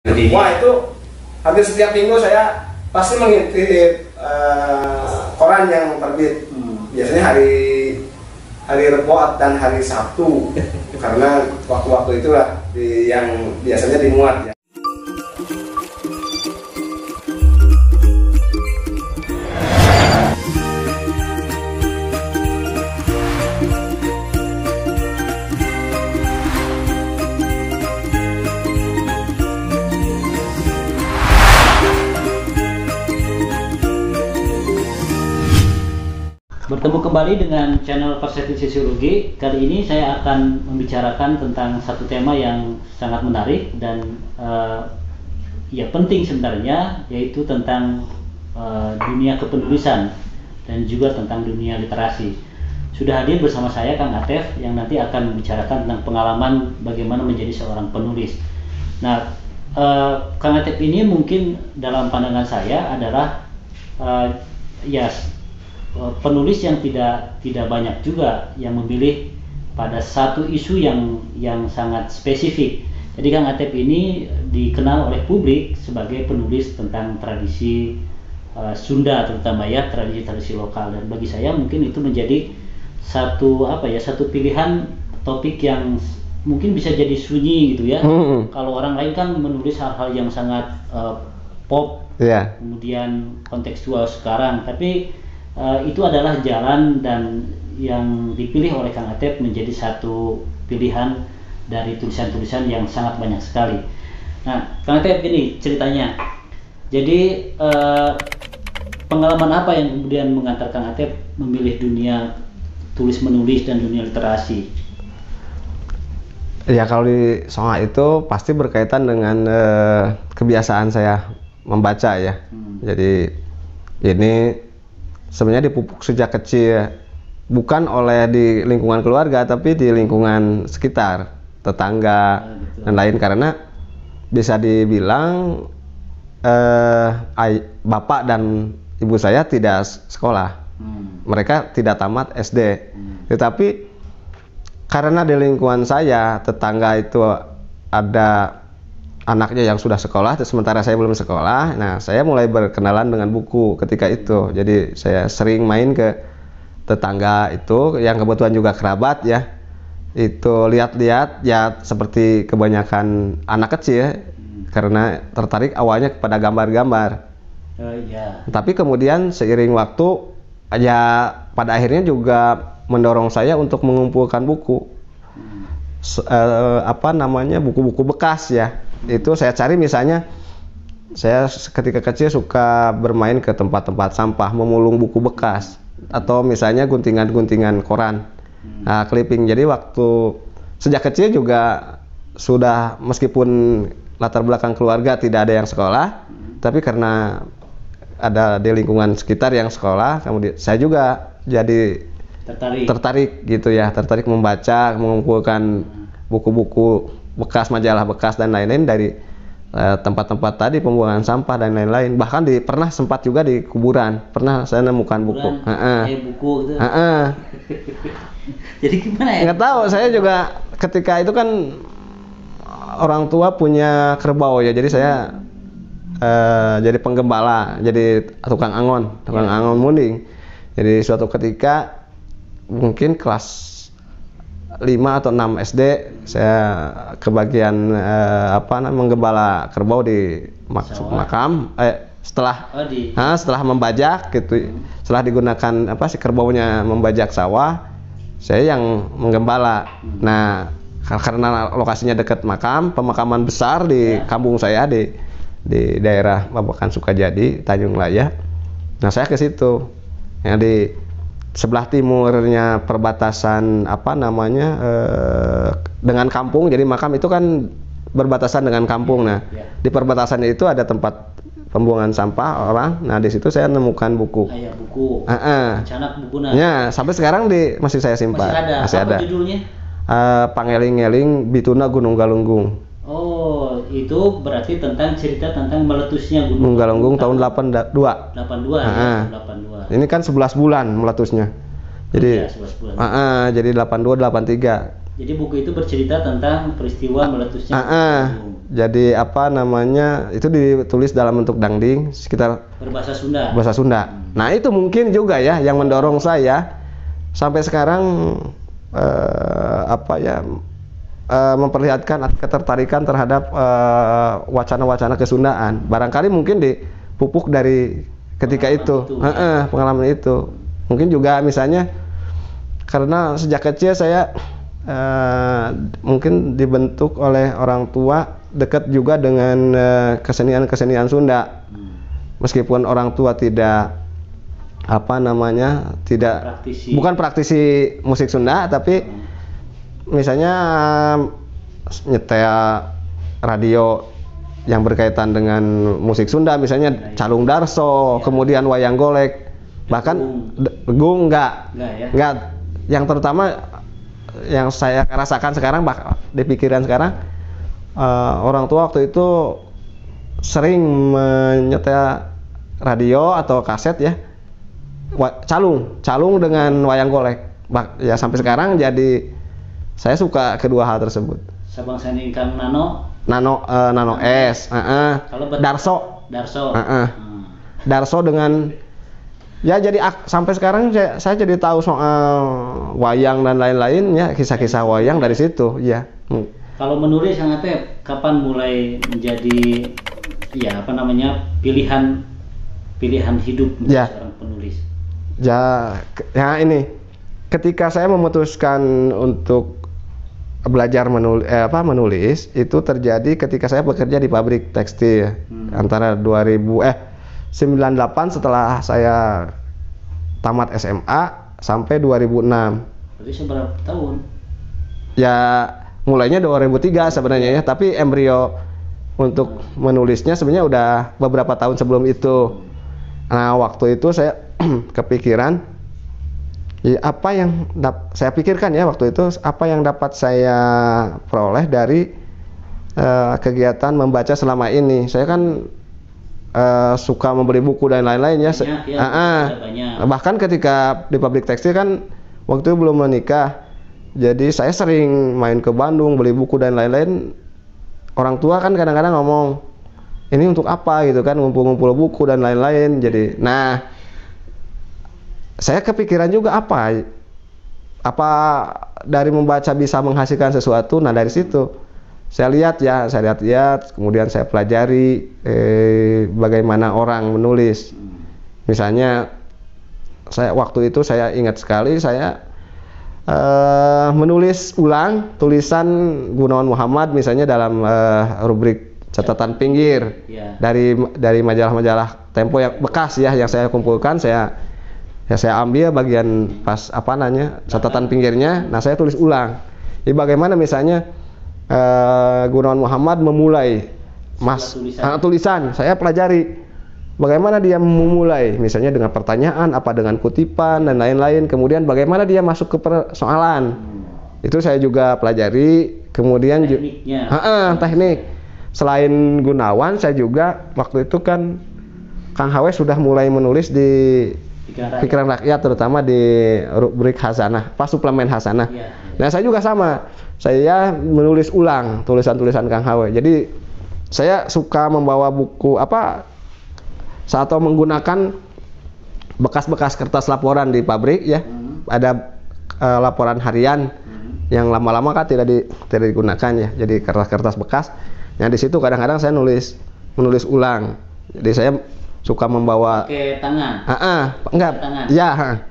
Wah, itu hampir setiap minggu saya pasti mengintip koran yang terbit. Biasanya hari Rebo dan hari Sabtu karena waktu-waktu itulah yang biasanya dimuat ya. Bertemu kembali dengan channel Perspektif Sosiologi. Kali ini saya akan membicarakan tentang satu tema yang sangat menarik dan ya penting sebenarnya, yaitu tentang dunia kepenulisan dan juga tentang dunia literasi. Sudah hadir bersama saya Kang Atef yang nanti akan membicarakan tentang pengalaman bagaimana menjadi seorang penulis. Nah, Kang Atef ini mungkin dalam pandangan saya adalah penulis yang tidak banyak juga yang memilih pada satu isu yang sangat spesifik. Jadi Kang Atef ini dikenal oleh publik sebagai penulis tentang tradisi Sunda, terutama ya tradisi lokal, dan bagi saya mungkin itu menjadi satu pilihan topik yang mungkin bisa jadi sunyi gitu ya. Kalau orang lain kan menulis hal-hal yang sangat pop, kemudian kontekstual sekarang, tapi itu adalah jalan dan yang dipilih oleh Kang Atef menjadi satu pilihan dari tulisan-tulisan yang sangat banyak sekali. Nah, Kang Atef ini ceritanya. Jadi pengalaman apa yang kemudian mengantar Kang Atef memilih dunia tulis menulis dan dunia literasi? Ya, kalau di soal itu pasti berkaitan dengan kebiasaan saya membaca ya. Jadi ini sebenarnya dipupuk sejak kecil, bukan oleh di lingkungan keluarga, tapi di lingkungan sekitar, tetangga dan lain, karena bisa dibilang bapak dan ibu saya tidak sekolah, mereka tidak tamat SD, tetapi karena di lingkungan saya tetangga itu ada anaknya yang sudah sekolah, sementara saya belum sekolah. Nah, saya mulai berkenalan dengan buku ketika itu. Jadi saya sering main ke tetangga itu yang kebetulan juga kerabat ya. Itu lihat-lihat ya, seperti kebanyakan anak kecil, karena tertarik awalnya kepada gambar-gambar. Tapi kemudian seiring waktu ya pada akhirnya juga mendorong saya untuk mengumpulkan buku. Buku-buku bekas ya. Itu saya cari, misalnya saya ketika kecil suka bermain ke tempat-tempat sampah, memulung buku bekas, atau misalnya guntingan-guntingan koran, clipping. Jadi waktu sejak kecil juga sudah, meskipun latar belakang keluarga tidak ada yang sekolah, tapi karena ada di lingkungan sekitar yang sekolah, kemudian saya juga jadi tertarik gitu ya, tertarik membaca, mengumpulkan buku-buku bekas, majalah bekas dan lain-lain dari tempat-tempat tadi, pembuangan sampah dan lain-lain. Bahkan pernah sempat juga di kuburan, pernah saya nemukan buku. Buku gitu. Jadi gimana ya? Nggak tahu, saya juga ketika itu kan orang tua punya kerbau ya, jadi saya jadi penggembala, jadi tukang angon munding. Jadi suatu ketika mungkin kelas 5 atau 6 SD, saya kebagian menggembala kerbau di makam, setelah membajak gitu, setelah digunakan si kerbaunya membajak sawah, saya yang menggembala. Nah, karena lokasinya dekat makam, pemakaman besar di kampung saya di daerah Babakan Sukajadi, Tanjung Laya. Nah, saya ke situ yang di sebelah timurnya perbatasan dengan kampung. Jadi makam itu kan berbatasan dengan kampung. Nah, di perbatasannya itu ada tempat pembuangan sampah orang. Nah, di situ saya nemukan buku. Buku. Canak buku. Ya, sampai sekarang masih saya simpan. Masih ada. Apa judulnya? Pangeling-eling Bituna Gunung Galunggung. Oh, itu berarti tentang cerita tentang meletusnya Gunung Galunggung tahun 82. 82. Ini kan 11 bulan meletusnya. Jadi 11 bulan. Jadi 82 83. Jadi buku itu bercerita tentang peristiwa meletusnya Gunung Agung. Jadi apa namanya, itu ditulis dalam bentuk dangding sekitar Berbahasa Sunda. bahasa Sunda. Nah itu mungkin juga ya yang mendorong saya sampai sekarang memperlihatkan ketertarikan terhadap wacana-wacana kesundaan. Barangkali mungkin dipupuk dari ketika pengalaman itu. Mungkin juga misalnya karena sejak kecil saya mungkin dibentuk oleh orang tua dekat juga dengan kesenian-kesenian Sunda. Meskipun orang tua tidak bukan praktisi musik Sunda, tapi misalnya nyetel radio yang berkaitan dengan musik Sunda, misalnya Calung Darso, kemudian wayang golek, bahkan gung enggak. Yang terutama yang saya rasakan sekarang, di pikiran sekarang, orang tua waktu itu sering menyetel radio atau kaset ya, calung dengan wayang golek. Ya sampai sekarang jadi saya suka kedua hal tersebut. Sabang Sandingkan Nano S, Darso. Darso dengan ya, jadi sampai sekarang saya jadi tahu soal wayang dan lain-lain ya, kisah-kisah wayang dari situ ya. Kalau menulis Kang Atep, kapan mulai menjadi pilihan hidup seorang penulis? Ya ini ketika saya memutuskan untuk belajar menulis itu terjadi ketika saya bekerja di pabrik tekstil antara 98 setelah saya tamat SMA sampai 2006. Berarti seberapa tahun? Ya mulainya 2003 sebenarnya ya, tapi embrio untuk menulisnya sebenarnya udah beberapa tahun sebelum itu. Nah waktu itu saya kepikiran ya, apa yang saya pikirkan ya waktu itu, apa yang dapat saya peroleh dari kegiatan membaca selama ini. Saya kan suka membeli buku dan lain-lain ya. Bahkan ketika di pabrik tekstil kan waktu itu belum menikah, jadi saya sering main ke Bandung beli buku dan lain-lain. Orang tua kan kadang-kadang ngomong, ini untuk apa gitu kan, ngumpul-ngumpul buku dan lain-lain. Jadi nah saya kepikiran juga apa dari membaca bisa menghasilkan sesuatu. Nah dari situ saya lihat, kemudian saya pelajari bagaimana orang menulis. Misalnya waktu itu saya ingat sekali, saya menulis ulang tulisan Gunawan Muhammad misalnya dalam rubrik catatan pinggir dari majalah-majalah Tempo yang bekas ya, yang saya kumpulkan, saya ambil bagian pas catatan pinggirnya. Nah saya tulis ulang. Jadi bagaimana misalnya Gunawan Muhammad memulai tulisan, saya pelajari bagaimana dia memulai, misalnya dengan pertanyaan, apa dengan kutipan dan lain-lain. Kemudian bagaimana dia masuk ke persoalan, itu saya juga pelajari. Kemudian teknik. Selain Gunawan, saya juga waktu itu kan Kang Hawe sudah mulai menulis di Pikiran Rakyat, terutama di rubrik Hasanah, suplemen Hasanah. Nah saya juga sama, saya menulis ulang tulisan-tulisan Kang Hawe. Jadi saya suka membawa buku atau menggunakan bekas-bekas kertas laporan di pabrik ya. Ada laporan harian yang lama-lama kan tidak digunakan ya. Jadi kertas-kertas bekas. Nah di situ kadang-kadang saya menulis ulang. Jadi saya suka membawa pakai tangan. Enggak. Tangan. Ya.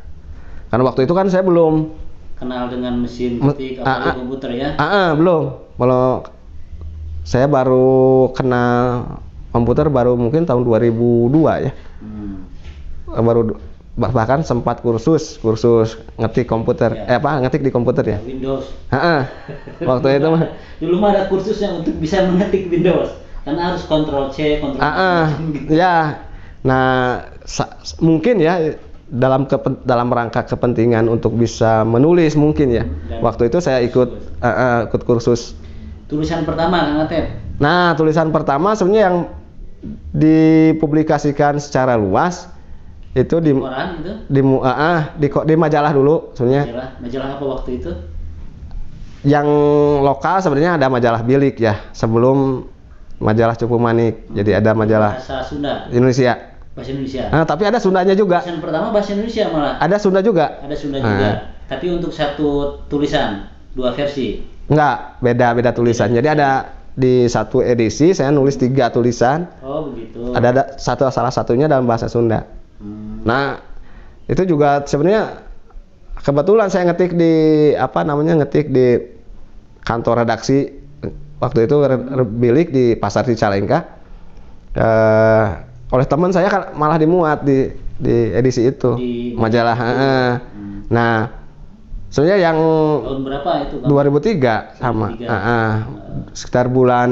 Karena waktu itu kan saya belum kenal dengan mesin ketik apalagi komputer ya. Belum. Kalau saya baru kenal komputer baru mungkin tahun 2002 ya. Baru bahkan sempat kursus ngetik komputer. Ngetik di komputer ya. Windows. Waktu itu mah dulu mah ada kursusnya untuk bisa mengetik Windows. Karena harus Ctrl C, Ctrl V. Ya. Nah, mungkin ya dalam rangka kepentingan untuk bisa menulis mungkin ya. Waktu itu saya ikut kursus. Tulisan pertama Kang Atep. Nah, tulisan pertama sebenarnya yang dipublikasikan secara luas itu di koran itu? Di majalah dulu sebenarnya. Majalah apa waktu itu? Yang lokal sebenarnya ada majalah Bilik ya, sebelum majalah Cupu Manik. Jadi ada majalah Bahasa Sunda, Indonesia. bahasa Indonesia. Tapi ada Sundanya juga. Tulisan pertama bahasa Indonesia malah. Ada Sunda juga. Ada Sunda juga. Tapi untuk satu tulisan, 2 versi. Enggak, beda tulisan. Jadi ada di satu edisi saya nulis 3 tulisan. Oh begitu. Ada salah satunya dalam bahasa Sunda. Nah, itu juga sebenarnya kebetulan saya ngetik di kantor redaksi waktu itu Bilik di Pasar Cicalengka. Oleh teman saya kan malah dimuat di edisi itu Di majalah. Nah, sebenarnya yang tahun berapa itu, Bang? 2003 sama. 2003. Sekitar bulan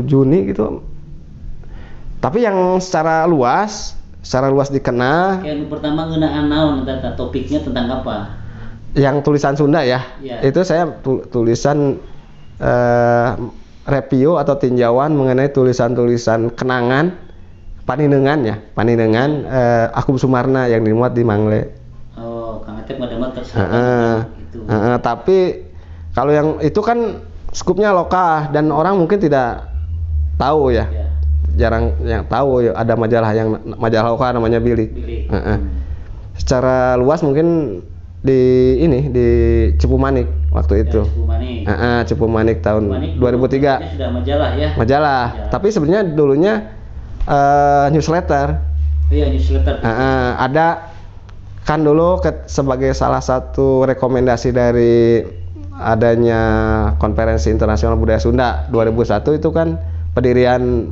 Juni gitu. Tapi yang secara luas dikenal. Yang pertama ngeunaan naon data topiknya tentang apa? Yang tulisan Sunda ya. Ya. Itu saya tulisan review atau tinjauan mengenai tulisan-tulisan kenangan Paninengan Akum Sumarna yang dimuat di Mangle. Oh, Kang Atep ngedamat itu. Tapi kalau yang itu kan skupnya lokal dan orang mungkin tidak tahu ya. Jarang yang tahu ya, ada majalah lokal namanya Bilik. Secara luas mungkin di Cupu Manik waktu itu. Cupu Manik tahun 2003. Ini sudah majalah ya. Majalah. Tapi sebenarnya dulunya newsletter. Iya, newsletter. Ada kan dulu sebagai salah satu rekomendasi dari adanya Konferensi Internasional Budaya Sunda 2001 itu kan pendirian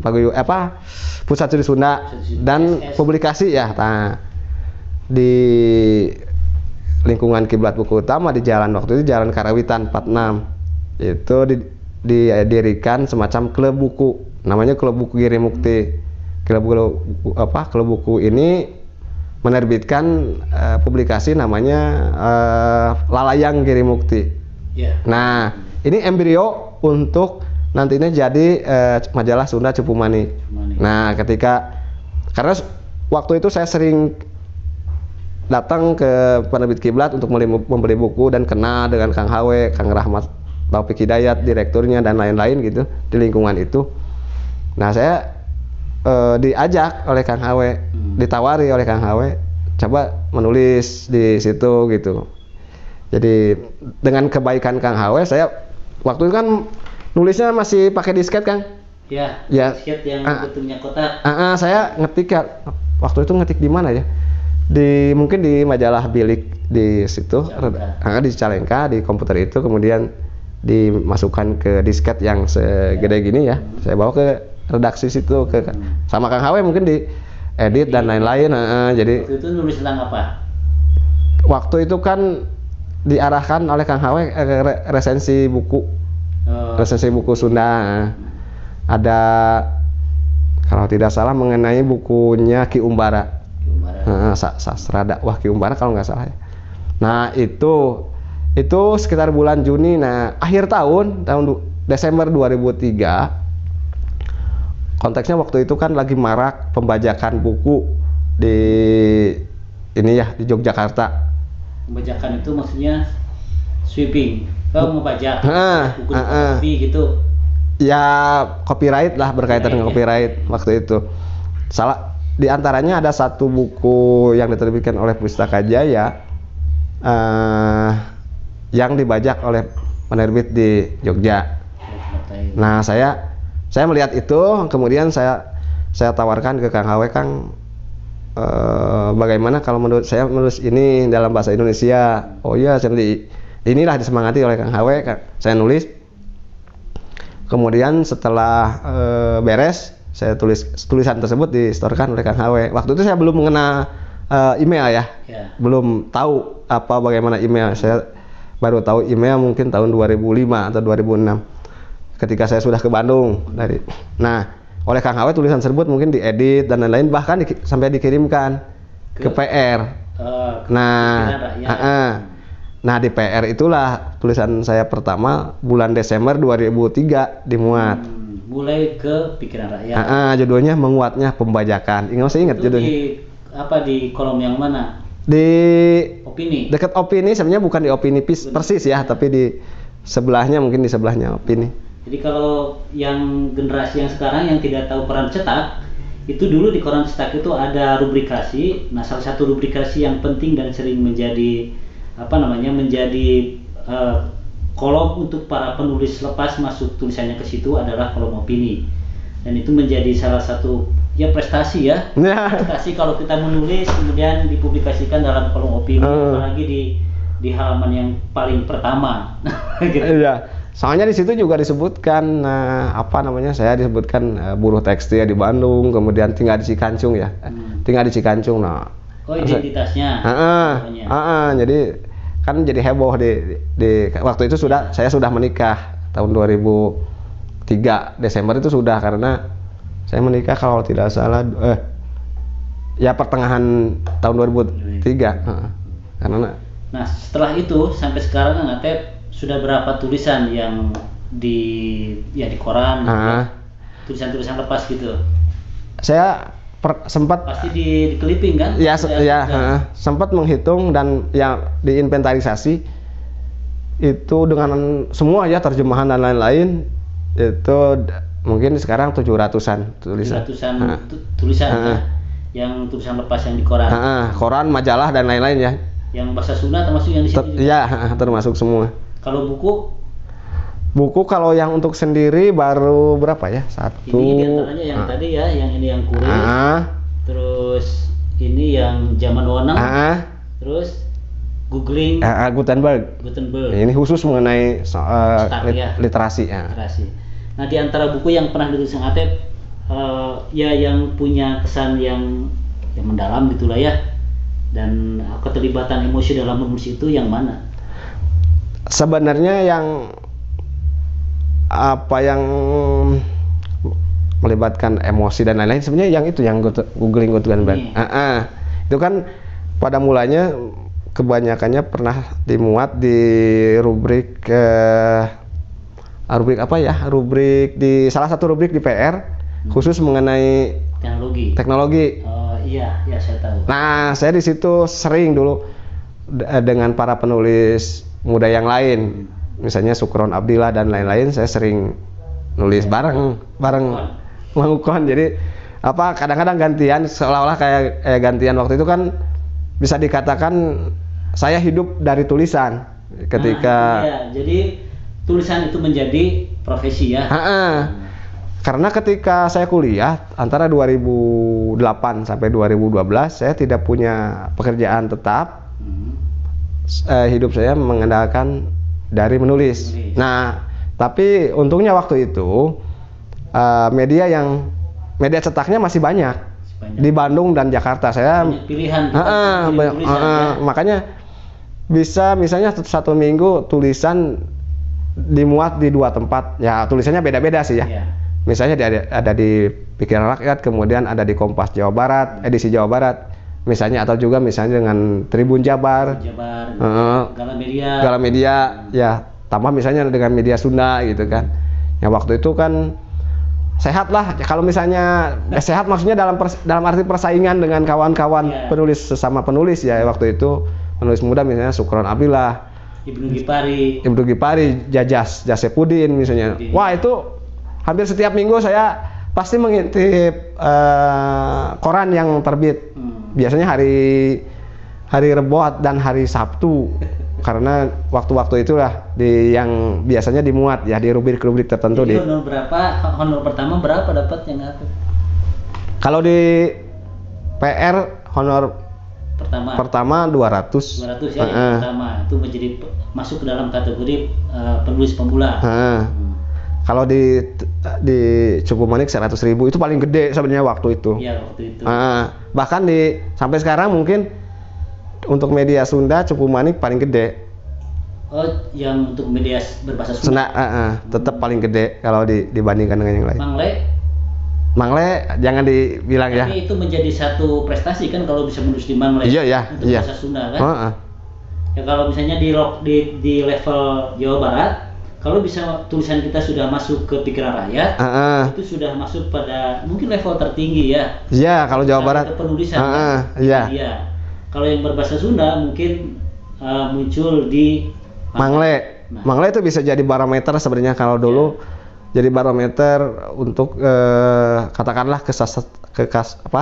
Pusat Studi Sunda dan publikasi ya. Nah, di lingkungan Kiblat Buku Utama di jalan waktu itu Jalan Karawitan 46 itu didirikan semacam klub buku, namanya Klub Buku Giri Mukti. Klub buku ini menerbitkan publikasi namanya Lalayang Giri Mukti. Nah, ini embrio untuk nantinya jadi majalah Sunda Cupu Manik. Nah, karena waktu itu saya sering datang ke penerbit Kiblat untuk membeli buku dan kenal dengan Kang Hawe, Kang Rahmat Taufik Hidayat, direkturnya dan lain-lain gitu di lingkungan itu. Nah, saya diajak oleh Kang Hawe, ditawari oleh Kang Hawe, coba menulis di situ gitu. Jadi dengan kebaikan Kang Hawe, saya waktu itu kan nulisnya masih pakai disket, Kang. Ya. Disket yang bentuknya kotak. Saya ngetik waktu itu ngetik di mana ya? Mungkin di majalah Bilik di situ, di Cicalengka, di komputer itu, kemudian dimasukkan ke disket yang segede gini ya. Saya bawa ke redaksi situ sama Kang Hawe mungkin di edit dan lain-lain. Jadi waktu itu nulis tentang apa? Waktu itu kan diarahkan oleh Kang Hawe resensi buku. Resensi buku Sunda. Ada kalau tidak salah mengenai bukunya Ki Umbara. Sastra dakwah Ki Umbara kalau nggak salah ya. Nah, itu sekitar bulan Juni. Nah, akhir tahun Desember 2003. Konteksnya waktu itu kan lagi marak pembajakan buku di Yogyakarta. Pembajakan itu maksudnya sweeping, ngebajak buku kopi gitu. Ya, copyright lah, berkaitan dengan copyright waktu itu. Di antaranya ada satu buku yang diterbitkan oleh Pustaka Jaya yang dibajak oleh penerbit di Jogja. Nah, saya melihat itu, kemudian saya tawarkan ke Kang Hawe, Kang, bagaimana kalau menurut saya menulis ini dalam bahasa Indonesia. Oh iya, inilah disemangati oleh Kang Hawe, saya nulis. Kemudian setelah beres, saya tulisan tersebut disetorkan oleh Kang Hawe. Waktu itu saya belum mengenal email ya, belum tahu bagaimana email. Saya baru tahu email mungkin tahun 2005 atau 2006. Ketika saya sudah ke Bandung oleh Kang Hawe tulisan tersebut mungkin diedit dan lain-lain, bahkan sampai dikirimkan ke PR. Nah, di PR itulah tulisan saya pertama bulan Desember 2003 dimuat. Mulai ke Pikiran Rakyat. Judulnya Menguatnya Pembajakan. Masih ingat judulnya? Di kolom yang mana? Di Opini. dekat Opini, sebenarnya bukan di Opini persis ya, tapi di sebelahnya, mungkin di sebelahnya Opini. Jadi kalau yang generasi yang sekarang yang tidak tahu koran cetak, itu dulu di koran cetak itu ada rubrikasi. Nah, salah satu rubrikasi yang penting dan sering menjadi menjadi kolom untuk para penulis lepas masuk tulisannya ke situ adalah kolom opini. Dan itu menjadi salah satu ya prestasi ya. Prestasi kalau kita menulis kemudian dipublikasikan dalam kolom opini, apalagi di halaman yang paling pertama. Gitu. Iya. Soalnya di situ juga disebutkan saya disebutkan buruh tekstil di Bandung, kemudian tinggal di Cikancung ya. Tinggal di Cikancung. Nah, oh, identitasnya. Jadi kan jadi heboh di waktu itu saya sudah menikah tahun 2003 Desember itu sudah, karena saya menikah kalau tidak salah ya pertengahan tahun 2003. Karena nah, setelah itu sampai sekarang Kang Atep sudah berapa tulisan yang di koran, tulisan-tulisan lepas gitu? Saya sempat pasti di clipping kan? Ya, sempat menghitung dan ya diinventarisasi itu dengan semua ya terjemahan dan lain-lain, itu mungkin sekarang 700-an tulisan. 700-an tulisan ya? Yang tulisan lepas yang di koran. Koran, majalah dan lain-lain ya. Yang bahasa Sunda termasuk yang di situ juga? Ya, termasuk semua. Kalau buku? Buku kalau yang untuk sendiri baru berapa ya? Satu. Ini diantaranya yang tadi ya, yang ini yang kurir. Terus ini yang zaman Wonang. Terus googling. Gutenberg. Ini khusus mengenai literasi. Literasi. Nah, di antara buku yang pernah ditulis Kang Atep, ya yang punya kesan yang mendalam gitulah ya, dan keterlibatan emosi dalam menulis itu yang mana? Sebenarnya yang melibatkan emosi dan lain-lain sebenarnya yang itu yang googling Gutenberg. Itu kan pada mulanya kebanyakannya pernah dimuat di rubrik rubrik di salah satu rubrik di PR khusus mengenai teknologi. Oh iya, saya tahu. Nah, saya di situ sering dulu dengan para penulis muda yang lain, misalnya Sukron Abdillah dan lain-lain, saya sering nulis bareng Mang Ukon. Jadi kadang-kadang gantian, seolah-olah kayak gantian. Waktu itu kan bisa dikatakan saya hidup dari tulisan ketika jadi tulisan itu menjadi profesi ya. Karena ketika saya kuliah antara 2008 sampai 2012 saya tidak punya pekerjaan tetap. Hidup saya mengandalkan dari menulis. Nah, tapi untungnya waktu itu media cetaknya masih banyak di Bandung dan Jakarta. Saya banyak pilihan. Makanya bisa misalnya satu minggu tulisan dimuat di 2 tempat. Ya, tulisannya beda-beda sih ya. Misalnya ada di Pikiran Rakyat, kemudian ada di Kompas Jawa Barat, edisi Jawa Barat. Misalnya, atau juga misalnya dengan Tribun Jabar, Galamedia, ya tambah misalnya dengan media Sunda gitu kan. Ya waktu itu kan sehat lah. Kalau misalnya sehat maksudnya dalam arti persaingan dengan kawan-kawan penulis, sesama penulis ya waktu itu, penulis muda misalnya Sukron Abdillah, Ibnu Gipari, Jasepudin misalnya. Wah, itu hampir setiap minggu saya pasti mengintip koran yang terbit. Biasanya hari Rebo dan hari Sabtu, karena waktu-waktu itulah yang biasanya dimuat ya di rubrik-rubrik tertentu. Jadi honor pertama berapa dapat yang apa? Kalau di PR honor pertama 200 ya, yang pertama itu menjadi masuk ke dalam kategori penulis pemula. Kalau di Cupu Manik 100.000 itu paling gede sebenarnya waktu itu. Iya, waktu itu. Bahkan sampai sekarang mungkin untuk media Sunda Cupu Manik paling gede. Oh, yang untuk media berbahasa Sunda. Tetap paling gede kalau dibandingkan dengan yang lain. Mangle jangan dibilang ya. Tapi itu menjadi satu prestasi kan kalau bisa menulis di Mangle. Iya. Untuk bahasa Sunda kan. Ya kalau misalnya di level Jawa Barat, kalau bisa tulisan kita sudah masuk ke Pikiran Rakyat, itu sudah masuk pada mungkin level tertinggi ya. Iya, kalau Jawa Barat. Penulisan. Iya. Kalau yang berbahasa Sunda mungkin muncul di Mangle. Nah. Mangle itu bisa jadi barometer sebenarnya kalau dulu jadi barometer untuk katakanlah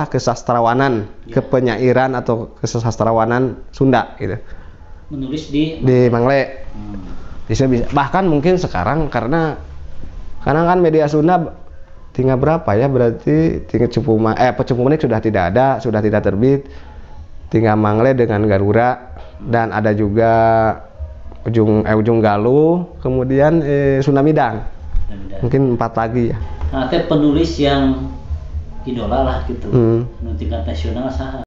kesastrawanan, kepenyairan atau kesastrawanan Sunda gitu. Menulis di Mangle. Bisa bahkan mungkin sekarang karena kan media Sunda tinggal berapa ya, berarti tinggal Pecupu Manik sudah tidak ada, sudah tidak terbit. Tinggal Mangle dengan Garuda, dan ada juga Ujung Galuh, kemudian Sunda Midang. Mungkin 4 lagi ya. Nah, penulis yang idola lah gitu. Tingkat nasional saha?